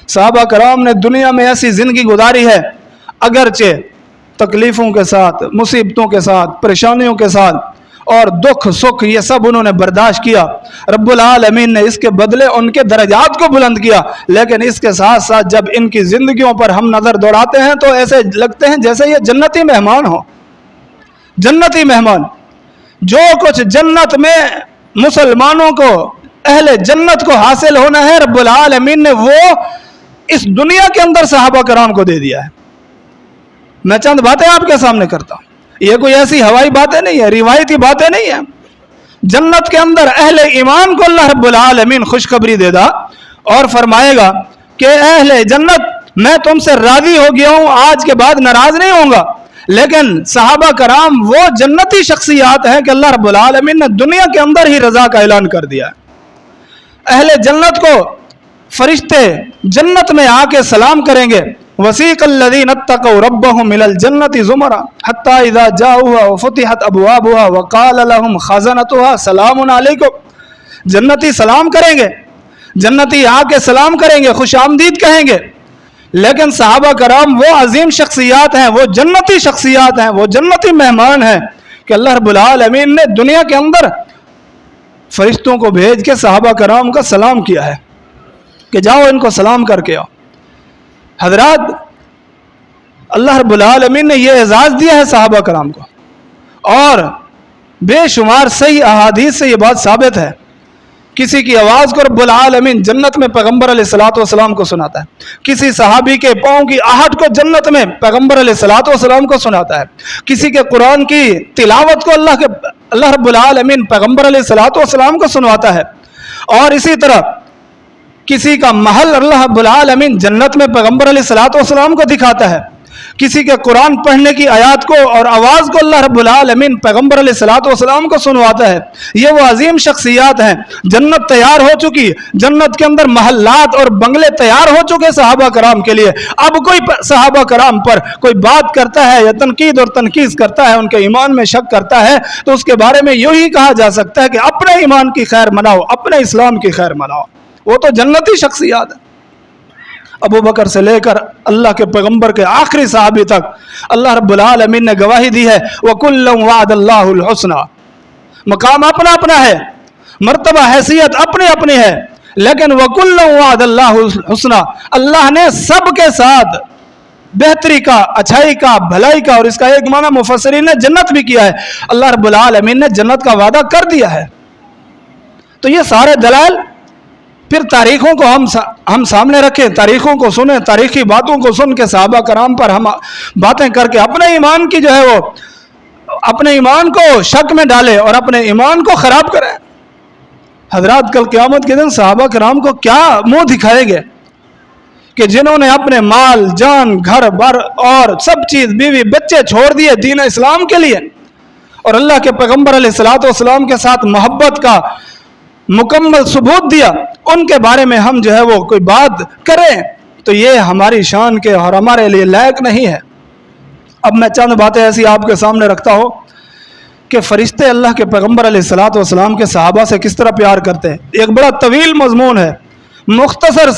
सहाबा कराम ने दुनिया में ऐसी ज़िंदगी गुजारी है, अगरचे तकलीफ़ों के साथ, मुसीबतों के साथ, परेशानियों के साथ, और दुख सुख ये सब उन्होंने बर्दाश्त किया। रब्बुल आलमीन ने इसके बदले उनके दर्जात को बुलंद किया, लेकिन इसके साथ साथ जब इनकी ज़िंदगियों पर हम नज़र दौड़ाते हैं तो ऐसे लगते हैं जैसे ये जन्नती मेहमान हो। जन्नती मेहमान, जो कुछ जन्नत में मुसलमानों को, अहले जन्नत को हासिल होना है, रब्बुल आलमीन ने वो इस दुनिया के अंदर सहाबा कराम को दे दिया है। मैं चंद बातें आपके सामने करता हूँ, ये कोई ऐसी हवाई बातें नहीं है, रिवायती बातें नहीं है। जन्नत के अंदर अहले ईमान को अल्लाह रब्बुल आलमीन खुशखबरी देगा और फरमाएगा कि अहले जन्नत मैं तुमसे राजी हो गया हूँ, आज के बाद नाराज नहीं होऊंगा। लेकिन सहाबा कराम वो जन्नती शख्सियात हैं कि अल्लाह रब्बुल आलमीन ने दुनिया के अंदर ही रजा का ऐलान कर दिया। अहले जन्नत को फरिश्ते जन्नत में आके सलाम करेंगे, वसीक़ल्लज़ीना इत्तक़ौ रब्बहुम इलल जन्नति ज़ुमरा हत्ता इज़ा जाऊहा व फ़ुतिहत अबवाबुहा व क़ाल लहुम ख़ज़नतुहा सलामुन अलैकुम। जन्नती सलाम करेंगे, जन्नती आके सलाम करेंगे, खुश आमदीद कहेंगे। लेकिन सहाबा कराम वो अजीम शख्सियात हैं, वो जन्नती शख्सियात हैं, वो जन्नती मेहमान हैं कि अल्लाह रब्बुल आलमीन ने दुनिया के अंदर फरिश्तों को भेज के सहाबा कराम का सलाम किया है कि जाओ इनको सलाम करके आओ। हजरात, अल्लाह रब्बुल आलमीन ने यह एजाज़ दिया है सहाबा कराम को, और बेशुमार सही अहादीस से ये बात साबित है। किसी की आवाज़ को रब्बुल आलमीन जन्नत में पैगम्बर अलैहिस्सलातु वस्सलाम को सुनाता है, किसी सहाबी के पाँव की आहट को जन्नत में पैगम्बर अलैहिस्सलातु वस्सलाम को सुनाता है, किसी के कुरान की तिलावत को अल्लाह रब्बुल आलमीन पैगम्बर अलैहिस्सलातु वस्सलाम को सुनवाता है। और इसी तरह किसी का महल अल्लाह रब्बुल आलमीन जन्नत में पैगम्बर अलैहिस्सलातु वस्सलाम को दिखाता है, किसी के कुरान पढ़ने की आयत को और आवाज़ को अल्लाह रब्बुल आलमीन पैगम्बर अलैहिस्सलातु वस्सलाम को सुनवाता है। ये वो अजीम शख्सियात हैं। जन्नत तैयार हो चुकी, जन्नत के अंदर महल्लात और बंगले तैयार हो चुके सहाबा कराम के लिए। अब कोई सहाबा कराम पर कोई बात करता है या तनकीद और तनकीस करता है, उनके ईमान में शक करता है, तो उसके बारे में यूँ ही कहा जा सकता है कि अपने ईमान की खैर मनाओ, अपने इस्लाम की खैर मनाओ। वो तो जन्नती शख्सियात है। अबू बकर से लेकर अल्लाह के पैगंबर के आखिरी सहाबी तक अल्लाह रब्बुल आलमीन ने गवाही दी है, वकुल्लुम वअदल्लाहुल हुस्ना। मकाम अपना अपना है, मर्तबा हैसियत अपनी अपनी है, लेकिन वकुल्लुम वअदल्लाहुल हुस्ना, अल्लाह ने सबके साथ बेहतरी का, अच्छाई का, भलाई का, और इसका एक माना मुफस्सिरीन ने जन्नत भी किया है। अल्लाह रब्बुल आलमीन ने जन्नत का वादा कर दिया है। तो ये सारे दलाल, फिर तारीखों को हम सामने रखें, तारीखों को सुने, तारीखी बातों को सुन के सहाबा कराम पर हम बातें करके अपने ईमान की जो है वो अपने ईमान को शक में डालें और अपने ईमान को ख़राब करें। हजरात, कल क़यामत के दिन सहाबा कराम को क्या मुंह दिखाएंगे कि जिन्होंने अपने माल, जान, घर बार और सब चीज़, बीवी बच्चे छोड़ दिए दीन इस्लाम के लिए, और अल्लाह के पैगम्बर अलैहिस्सलातु वस्सलाम के साथ मोहब्बत का मुकम्मल सबूत दिया, उनके बारे में हम जो है वो कोई बात करें तो ये हमारी शान के और हमारे लिए लायक नहीं है। अब मैं चंद बातें ऐसी आपके सामने रखता हूँ कि फ़रिश्ते अल्लाह के पैगम्बर अलैहिस्सलातु वस्सलाम के सहाबा से किस तरह प्यार करते हैं। एक बड़ा तवील मजमून है, मुख्तसर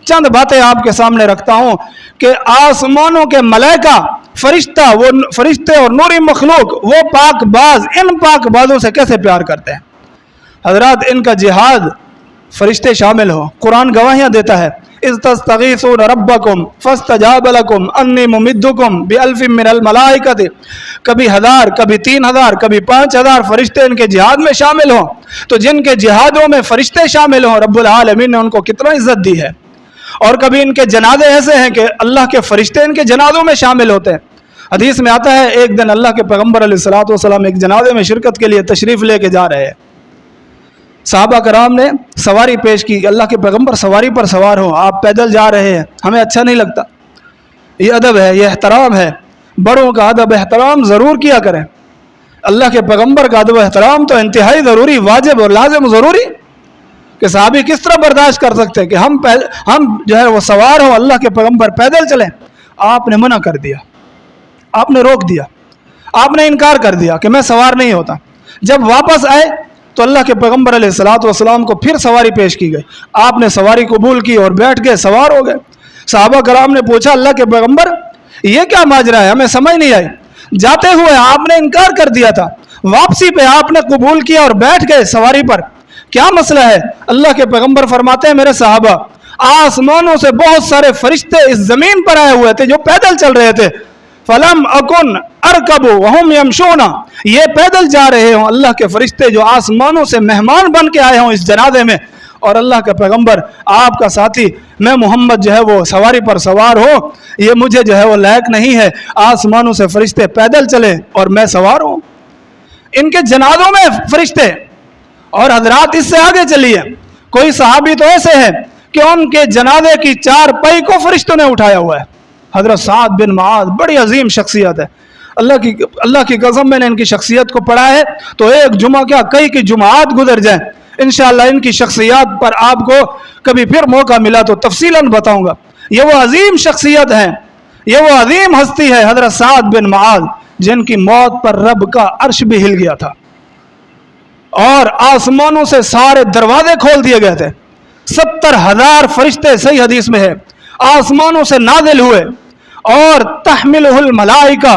चंद बातें आपके सामने रखता हूँ कि आसमानों के मलाइका, फरिश्ता, वो फरिश्ते और नूरी मखलूक, वो पाकबाज इन पाकबाजों से कैसे प्यार करते हैं। हजरात, इनका जिहाद फरिश्ते शामिल हो। कुरान गवाहियाँ देता है, इज़ तस्तगीसून रब्बकुम फस्तजाब लकुम अन्नी मुमिद्दुकुम बिअल्फिम मिनल मलाइकति। कभी 1000, कभी 3000, कभी 5000 फरिश्ते इनके जिहाद में शामिल हों। तो जिनके जिहादों में फरिश्ते शामिल हों, रब्बुल आलमीन ने उनको कितना इज्जत दी है। और कभी इनके जनाजे ऐसे हैं कि अल्लाह के फरिश्ते इनके जनाजों में शामिल होते हैं। हदीस में आता है, एक दिन अल्लाह के पैगम्बर अलैहिस्सलातु वस्सलाम एक जनाजे में शिरकत के लिए तशरीफ़ लेके जा रहे हैं। सहाबा कराम ने सवारी पेश की, अल्लाह के पैगम्बर सवारी पर सवार हो, आप पैदल जा रहे हैं, हमें अच्छा नहीं लगता। ये अदब है, ये एहतराम है, बड़ों का अदब एहतराम ज़रूर किया करें। अल्लाह के पैगम्बर का अदब एहतराम तो इंतहाई ज़रूरी, वाजिब और लाजिम ज़रूरी। कि साहबी किस तरह बर्दाश्त कर सकते हैं कि हम जो है वो सवार हो, अल्लाह के पैगम्बर पैदल चलें। आपने मना कर दिया, आपने रोक दिया, आपने इनकार कर दिया कि मैं सवार नहीं होता। जब वापस आए तो अल्लाह के पैगम्बर अलैहिस्सलातु वस्सलाम को फिर सवारी पेश की गई, आपने सवारी कबूल की और बैठ गए, सवार हो गए। सहाबा कराम ने पूछा, अल्लाह के पैगम्बर ये क्या माजरा है, हमें समझ नहीं आई। जाते हुए आपने इनकार कर दिया था, वापसी पे आपने कबूल किया और बैठ गए सवारी पर, क्या मसला है? अल्लाह के पैगम्बर फरमाते हैं, मेरे सहाबा, आसमानों से बहुत सारे फरिश्ते इस जमीन पर आए हुए थे जो पैदल चल रहे थे। फलम अकुन अरकबु वहुम यमशूना, ये पैदल जा रहे हों अल्लाह के फरिश्ते जो आसमानों से मेहमान बन के आए हों इस जनाजे में, और अल्लाह का पैगम्बर आपका साथी मैं मोहम्मद जो है वो सवारी पर सवार हो, ये मुझे जो है वो लायक नहीं है, आसमानों से फरिश्ते पैदल चले और मैं सवार हूँ। इनके जनाजों में फरिश्ते। और हजरात इससे आगे चलिए, कोई सहाबी तो ऐसे हैं कि उनके जनाजे की 4 पई को फरिश्तों ने उठाया हुआ है। हजरत साद बिन मुआज बड़ी अजीम शख्सियत है, अल्लाह की कसम मैंने इनकी शख्सियत को पढ़ा है तो एक जुमा क्या कई की जुमात गुजर जाए, इंशाअल्लाह इनकी शख्सियत पर आपको कभी फिर मौका मिला तो तफसीलन बताऊंगा। ये वो अजीम शख्सियत है, ये वो अजीम हस्ती है हजरत साद बिन मुआज, जिनकी मौत पर रब का अर्श भी हिल गया था और आसमानों से सारे दरवाजे खोल दिए गए थे। 70,000 फरिश्ते, सही हदीस में है, आसमानों से नाजिल हुए और तहमिलुहुल मलाइका।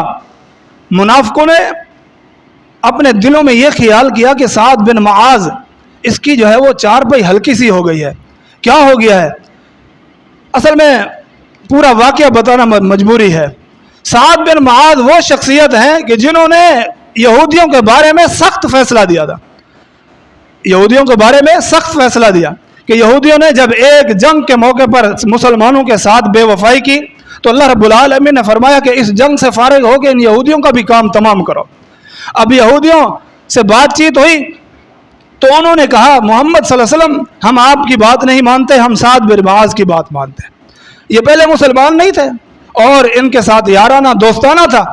मुनाफिकों ने अपने दिलों में यह ख्याल किया कि साद बिन मुआज इसकी जो है वो 4 पई हल्की सी हो गई है, क्या हो गया है? असल में पूरा वाकया बताना मजबूरी है। साद बिन मुआज वो शख्सियत हैं कि जिन्होंने यहूदियों के बारे में सख्त फैसला दिया था, यहूदियों के बारे में सख्त फैसला दिया कि यहूदियों ने जब एक जंग के मौके पर मुसलमानों के साथ बेवफाई की तो अल्लाह रब्बुल आलमीन ने फरमाया कि इस जंग से फारिग हो के इन यहूदियों का भी काम तमाम करो। अब यहूदियों से बातचीत हुई तो उन्होंने कहा, मोहम्मद सल्लल्लाहु अलैहि वसल्लम हम आपकी बात नहीं मानते, हम साद बिन मुआज की बात मानते हैं। ये पहले मुसलमान नहीं थे और इनके साथ याराना दोस्ताना था।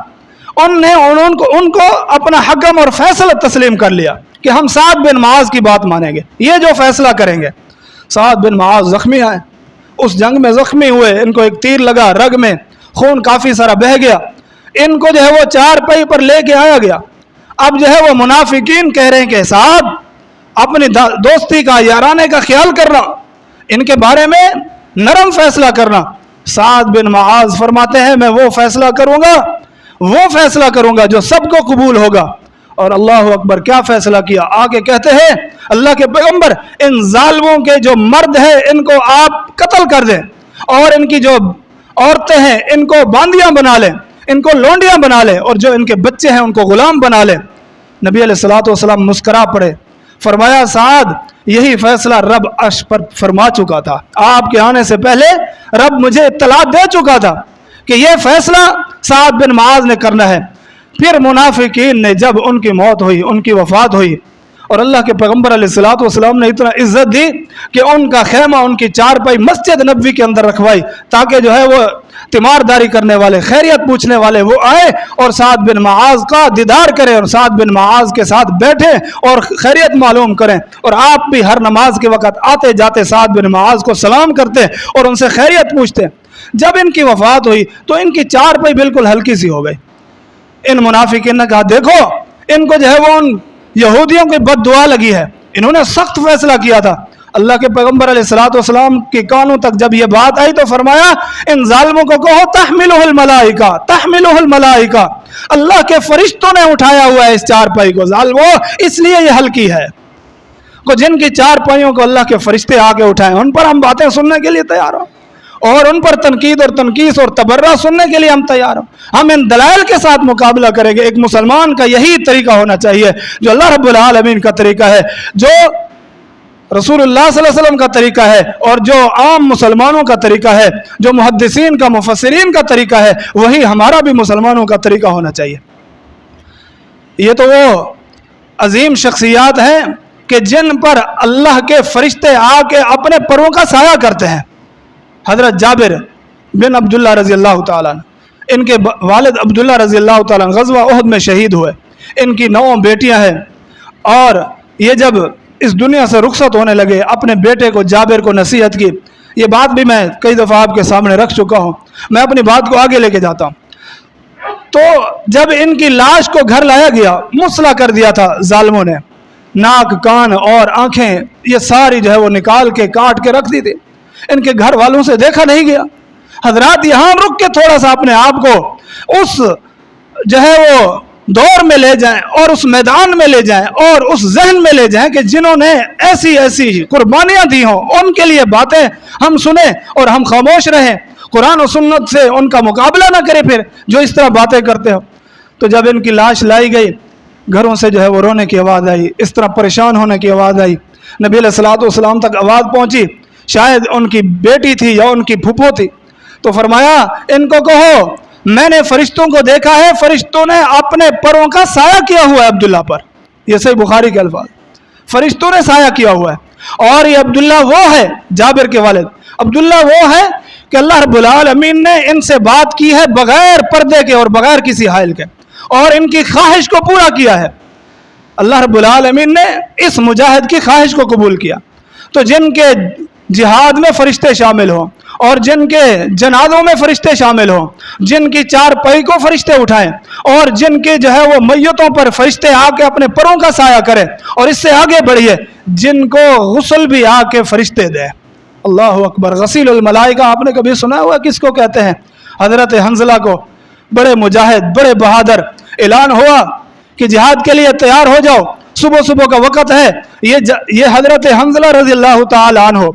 उनको अपना हकम और फैसला तस्लीम कर लिया कि हम साद बिन मुआज की बात मानेंगे, ये जो फैसला करेंगे। साद बिन मुआज जख्मी आए, उस जंग में जख्मी हुए, इनको एक तीर लगा रग में, खून काफ़ी सारा बह गया, इनको जो है वो 4 पई पर लेके आया गया। अब जो है वो मुनाफिकीन कह रहे हैं कि साद अपनी दोस्ती का याराने का ख्याल करना, इनके बारे में नरम फैसला करना। साद बिन मुआज फरमाते हैं, मैं वो फैसला करूंगा जो सबको कबूल होगा। और अल्लाह अकबर, क्या फैसला किया? आगे कहते हैं, अल्लाह के पैगंबर, इन जालिमों के जो मर्द हैं इनको आप कत्ल कर दें और इनकी जो औरतें हैं इनको बांदियां बना लें, इनको लोंडियां बना लें, और जो इनके बच्चे हैं उनको गुलाम बना लें। नबी अलैहिस्सलातु वस्सलाम मुस्करा पड़े, फरमाया, साद यही फैसला रब अर्श पर फरमा चुका था, आपके आने से पहले रब मुझे इत्तला दे चुका था कि यह फैसला साद बिन मुआज ने करना है। फिर मुनाफिकीन ने जब उनकी मौत हुई, उनकी वफात हुई, और अल्लाह के पैगम्बर अलैहिस्सलातु वस्सलाम ने इतना इज्जत दी कि उनका खेमा, उनकी 4 पई मस्जिद नबवी के अंदर रखवाई, ताकि जो है वो तीमारदारी करने वाले, खैरियत पूछने वाले वो आए और साद बिन मुआज का दीदार करें और साद बिन मुआज के साथ बैठे और खैरियत मालूम करें। और आप भी हर नमाज के वक़्त आते जाते साद बिन मुआज को सलाम करते और उनसे खैरियत पूछते। जब इनकी वफात हुई तो इनकी 4 पई बिल्कुल हल्की सी हो गई। इन मुनाफिकीन ने कहा, देखो इनको जो है वो उन यहूदियों की बद्दुआ लगी है, इन्होंने सख्त फैसला किया था। अल्लाह के पैगम्बर अलैहिस्सलातु वस्सलाम के कानों तक जब ये बात आई तो फरमाया, इन जालिमों को कहो तहमिलुहुल मलाइका, तहमिलुहुल मलाइका, अल्लाह के फरिश्तों ने उठाया हुआ है इस 4 पई को, जालिमो इसलिए ये हल्की है। को जिनकी चार पाइयों को अल्लाह के फरिश्ते आके उठाएं, उन पर हम बातें सुनने के लिए तैयार हो, और उन पर तनकीद और तनकीस और तबर्रा सुनने के लिए हम तैयार हो। हम इन दलाइल के साथ मुकाबला करेंगे। एक मुसलमान का यही तरीका होना चाहिए जो अल्लाह रब्बुल आलमीन का तरीका है, जो रसूलुल्लाह सल्लल्लाहु अलैहि वसल्लम का तरीका है, और जो आम मुसलमानों का तरीका है, जो मुहद्दिसीन का मुफस्सिरीन का तरीका है, वही हमारा भी मुसलमानों का तरीका होना चाहिए। ये तो वो अजीम शख्सियात हैं कि जिन पर अल्लाह के फरिश्ते आके अपने परों का साया करते हैं। हज़रत जाबिर बिन अब्दुल्ला रज़ी अल्लाह ताला, इनके वालिद अब्दुल्ला रज़ी अल्लाह ताला ग़ज़वा उहद में शहीद हुए। इनकी 9 बेटियां हैं, और ये जब इस दुनिया से रुखसत होने लगे, अपने बेटे को जाबिर को नसीहत की। ये बात भी मैं कई दफ़ा आपके सामने रख चुका हूँ, मैं अपनी बात को आगे लेके जाता हूँ। तो जब इनकी लाश को घर लाया गया, मुसला कर दिया था जालिमों ने, नाक कान और आंखें ये सारी जो है वो निकाल के काट के रख दी थी। इनके घर वालों से देखा नहीं गया। हजरात यहाँ रुक के थोड़ा सा अपने आप को उस जो है वो दौर में ले जाएं, और उस मैदान में ले जाएं, और उस जहन में ले जाएं कि जिन्होंने ऐसी ऐसी कुर्बानियां दी हों, उनके लिए बातें हम सुने और हम खामोश रहें, कुरान और सुन्नत से उनका मुकाबला ना करें, फिर जो इस तरह बातें करते हो। तो जब इनकी लाश लाई गई, घरों से जो है वो रोने की आवाज़ आई, इस तरह परेशान होने की आवाज़ आई। नबी अलैहिस्सलातु वस्सलाम तक आवाज़ पहुंची, शायद उनकी बेटी थी या उनकी फूफो थी। तो फरमाया, इनको कहो मैंने फरिश्तों को देखा है, फरिश्तों ने अपने परों का साया किया हुआ है अब्दुल्ला पर। ये सही बुखारी के अल्फाज, फरिश्तों ने साया किया हुआ है। और ये अब्दुल्ला वो है, जाबिर के वालिद अब्दुल्ला वो है कि अल्लाह रब्बुल आलमीन ने इनसे बात की है बगैर पर्दे के और बगैर किसी हाइल के, और इनकी ख्वाहिश को पूरा किया है। अल्लाह रब्बुल आलमीन ने इस मुजाहिद की ख्वाहिश को कबूल किया। तो जिनके जिहाद में फरिश्ते शामिल हों, और जिनके जनाजों में फरिश्ते शामिल हों, जिनकी चार पाई को फरिश्ते उठाएं, और जिनके जो है वो मैयतों पर फरिश्ते आके अपने परों का साया करें, और इससे आगे बढ़िए जिनको गुस्ल भी आके फरिश्ते दें। अल्लाह अकबर। गसीलुल मलाइका आपने कभी सुना हुआ किसको कहते हैं? हजरत हंजला को, बड़े मुजाहिद, बड़े बहादुर। ऐलान हुआ कि जिहाद के लिए तैयार हो जाओ, सुबह सुबह का वक़्त है। ये हजरत हंजला रज़ी अल्लाह ताला अन्हु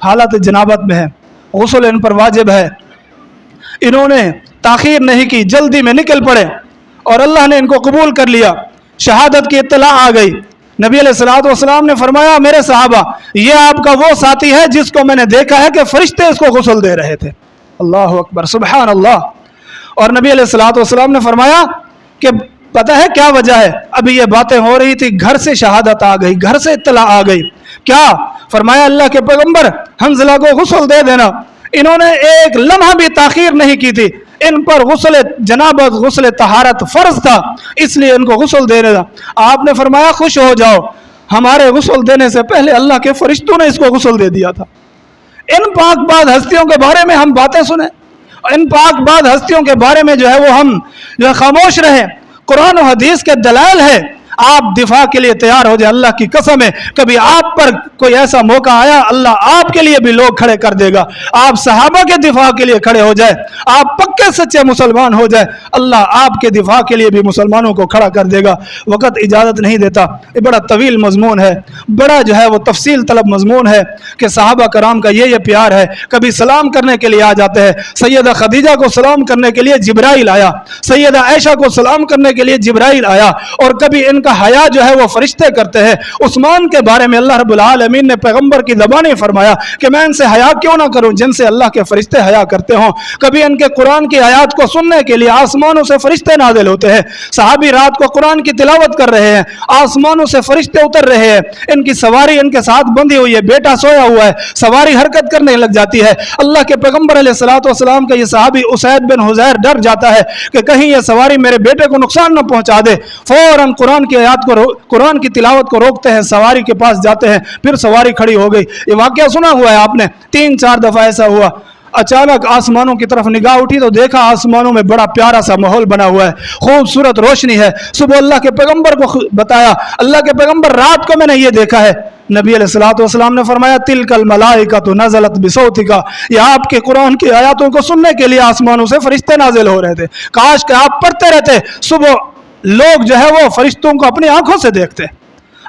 हालत जनाबत में है, गुस्ल इन पर वाजिब है। इन्होंने ताखीर नहीं की, जल्दी में निकल पड़े, और अल्लाह ने इनको कबूल कर लिया। शहादत की इत्तला आ गई। नबी अलैहिस्सलातु वस्सलाम ने फरमाया, मेरे सहाबा, ये आपका वो साथी है जिसको मैंने देखा है कि फरिश्ते इसको गुस्ल दे रहे थे। अल्लाह अकबर, सुबहान अल्लाह। और नबी अलैहिस्सलातु वस्सलाम ने फरमाया कि पता है क्या वजह है? अभी ये बातें हो रही थी, घर से शहादत आ गई, घर से इत्तला आ गई। क्या? फरमाया, अल्लाह के पैगंबर, हंजला को गुस्ल दे देना। इन्होंने एक लम्हा भी ताखीर नहीं की थी। इन पर गुस्ल जनाबत, गुस्ल तहारत फर्ज था, इसलिए इनको गुस्ल दे देना। आपने फरमाया, खुश हो जाओ, हमारे गुस्ल देने से पहले अल्लाह के फरिश्तों ने इसको गुस्ल दे दिया था। इन पाकबाज हस्तियों के बारे में हम बातें सुने, इन पाकबाज हस्तियों के बारे में जो है वो हम जो है खामोश रहें। कुरान और हदीस के दलाइल है, आप दिफा के लिए तैयार हो जाए। अल्लाह की कसम है, कभी आप पर कोई ऐसा मौका आया, अल्लाह आपके लिए भी लोग खड़े कर देगा। आप सहाबा के दिफा के लिए खड़े हो जाए, आप पक्के सच्चे मुसलमान हो जाए, अल्लाह आपके दिफा के लिए भी मुसलमानों को खड़ा कर देगा। वक़्त इजाज़त नहीं देता, ये बड़ा तवील मजमून है, बड़ा जो है वो तफसील तलब मजमून है कि सहाबा कराम का ये प्यार है। कभी सलाम करने के लिए आ जाते हैं, सैयदा खदीजा को सलाम करने के लिए जिब्राइल आया, सैयदा आयशा को सलाम करने के लिए जिब्राइल आया, और कभी का हया जो है वो फरिश्ते करते हैं। उस्मान के बारे में अल्लाह रब्बुल आलमीन ने पैगंबर की ज़बानी फरमाया कि मैं इनसे हया क्यों ना करूं जिनसे अल्लाह के फरिश्ते हया करते हों। कभी इनके कुरान की आयत को सुनने के लिए आसमानों से फरिश्ते नाजिल होते हैं। सहाबी रात को कुरान की तिलावत कर रहे हैं, आसमानों से फरिश्ते उतर रहे हैं। इनकी सवारी इनके साथ बंधी हुई है, बेटा सोया हुआ है, सवारी हरकत करने लग जाती है। अल्लाह के पैगंबर अलैहिस्सलातु वस्सलाम का ये सहाबी उसैद बिन हुज़ैर डर जाता है कि कहीं ये सवारी मेरे बेटे को नुकसान न पहुंचा दे। फौरन कुरान की आयत को, कुरान की तिलावत को रोकते हैं, सवारी के पास जाते हैं, फिर सवारी खड़ी हो गई। ये वाकया सुना हुआ है आपने, 3-4 दफा ऐसा हुआ। अचानक आसमानों की तरफ निगाह उठी तो देखा आसमानों में बड़ा प्यारा सा माहौल बना हुआ है, खूबसूरत रोशनी है। सुबह अल्लाह के पैगंबर को बताया, अल्लाह के पैगंबर रात को मैंने ये देखा है। नबी अलैहिस्सलातु वस्सलाम ने फरमाया, तिलकल मलाइकतु नज़लत बिसौतिका, ये आपके कुरान की आयतों को सुनने के लिए आसमानों से फरिश्ते नाजिल हो रहे थे। काश कि आप पढ़ते रहते, सुबह लोग जो है वो फरिश्तों को अपनी आंखों से देखते।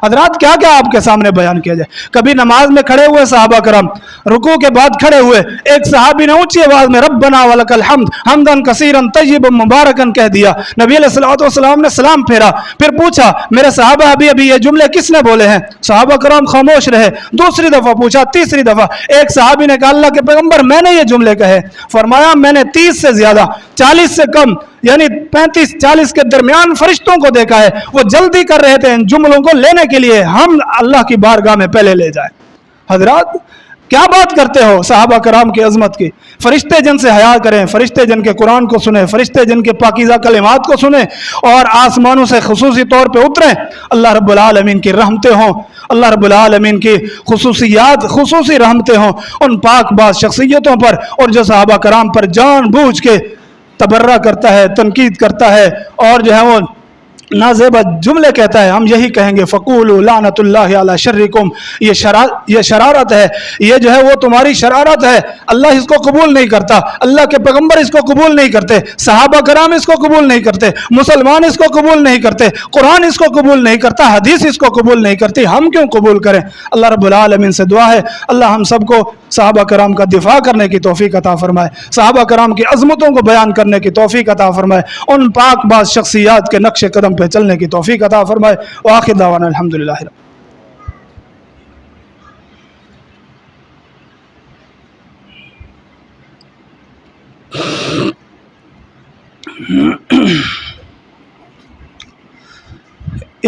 حضرات کیا کیا آپ کے سامنے بیان کیا جائے. کبھی نماز میں کھڑے ہوئے صحابہ کرام رکوع کے بعد کھڑے ہوئے, ایک صحابی نے اونچی آواز میں ربنا ولک الحمد حمدا کثیرا طیبا مبارکا کہہ دیا. نبی علیہ الصلوۃ والسلام نے سلام پھیرا, پھر پوچھا میرے صحابہ ابھی یہ جملے کس نے بولے ہیں؟ صحابہ کرام خاموش رہے. دوسری دفعہ پوچھا, تیسری دفعہ. ایک صحابی نے کہا اللہ کے پیغمبر میں نے یہ جملے کہے. فرمایا میں نے 30 سے زیادہ 40 سے کم یعنی 35-40 کے درمیان فرشتوں کو دیکھا ہے, وہ جلدی کر رہے تھے ان جملوں کو لینے کے لیے ہم اللہ کی بارگاہ میں پہلے لے جائیں. حضرات کیا بات کرتے ہو صحابہ کرام کی عظمت کی. فرشتے جن سے حیا کریں, فرشتے جن کے قرآن کو سنیں, فرشتے جن کے پاکیزہ کلمات کو سنیں اور آسمانوں سے خصوصی طور پہ اتریں. اللہ رب العالمین کی رحمتیں ہوں, اللہ رب العالمین کی خصوصی رحمتیں ہوں ان پاک باز شخصیتوں پر, اور جو صحابہ کرام پر جان بوجھ کے تبرہ کرتا ہے, تنقید کرتا ہے اور جو ہے وہ نازیبہ جملے کہتا ہے, ہم یہی کہیں گے فقولوا لعنت اللہ علی شرکم. یہ شرارت ہے, یہ جو ہے وہ تمہاری شرارت ہے. اللہ اس کو قبول نہیں کرتا, اللہ کے پیغمبر اس کو قبول نہیں کرتے, صحابہ کرام اس کو قبول نہیں کرتے, مسلمان اس کو قبول نہیں کرتے, قرآن اس کو قبول نہیں کرتا, حدیث اس کو قبول نہیں کرتی, ہم کیوں قبول کریں؟ اللہ رب العالمین سے دعا ہے اللہ ہم سب کو صحابہ کرام کا دفاع کرنے کی توفیق عطا فرمائے, صحابہ کرام کی عظمتوں کو بیان کرنے کی توفیق عطا فرمائے, ان پاک باز شخصیات کے نقش قدم پہ چلنے کی توفیق عطا فرمائے. وآخر دعوانا الحمدللہ.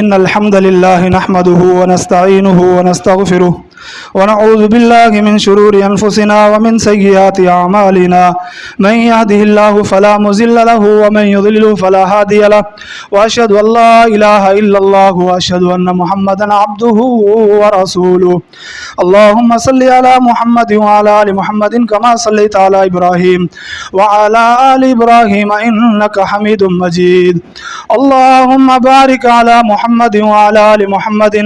ان الحمد لله نحمده ونستعينه ونستغفره ونعوذ بالله من شرور انفسنا ومن سيئات اعمالنا من يهده الله فلا مضل له ومن يضلل فلا هادي له واشهد ان لا اله الا الله واشهد ان محمدا عبده ورسوله. اللهم صل على محمد وعلى ال محمد كما صليت على ابراهيم وعلى ال ابراهيم انك حميد مجيد. اللهم بارك على محمد وعلى ال محمد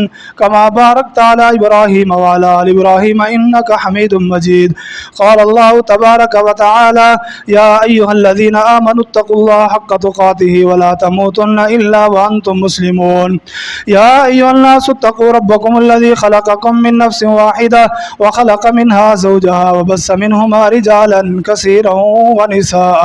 كما باركت على ابراهيم وعلى ال ابراهيم انك حميد مجيد. قال الله تبارك وتعالى يا ايها الذين امنوا اتقوا الله حق تقاته ولا تموتن الا وانتم مسلمون. يا ايها الناس اتقوا ربكم الذي خلقكم من نفس واحده وخلق منها زوجها وبث منهما رجالا كثيرا ونساء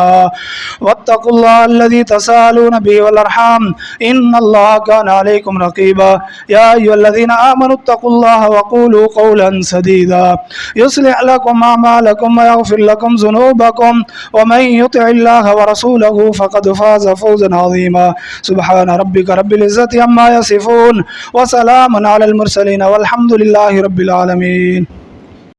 واتقوا الله الذي تساءلون به والارحام ان الله كان عليكم رقيبا. يا ايها الذين امنوا اتقوا الله وقولوا قولا سديدا يصلح لكم اعمالكم ويغفر لكم ذنوبكم ومن يطع الله ورسوله فقد فاز فوزا عظيما. سبحان ربك رب العزة عما يصفون وسلام على المرسلين والحمد لله رب العالمين.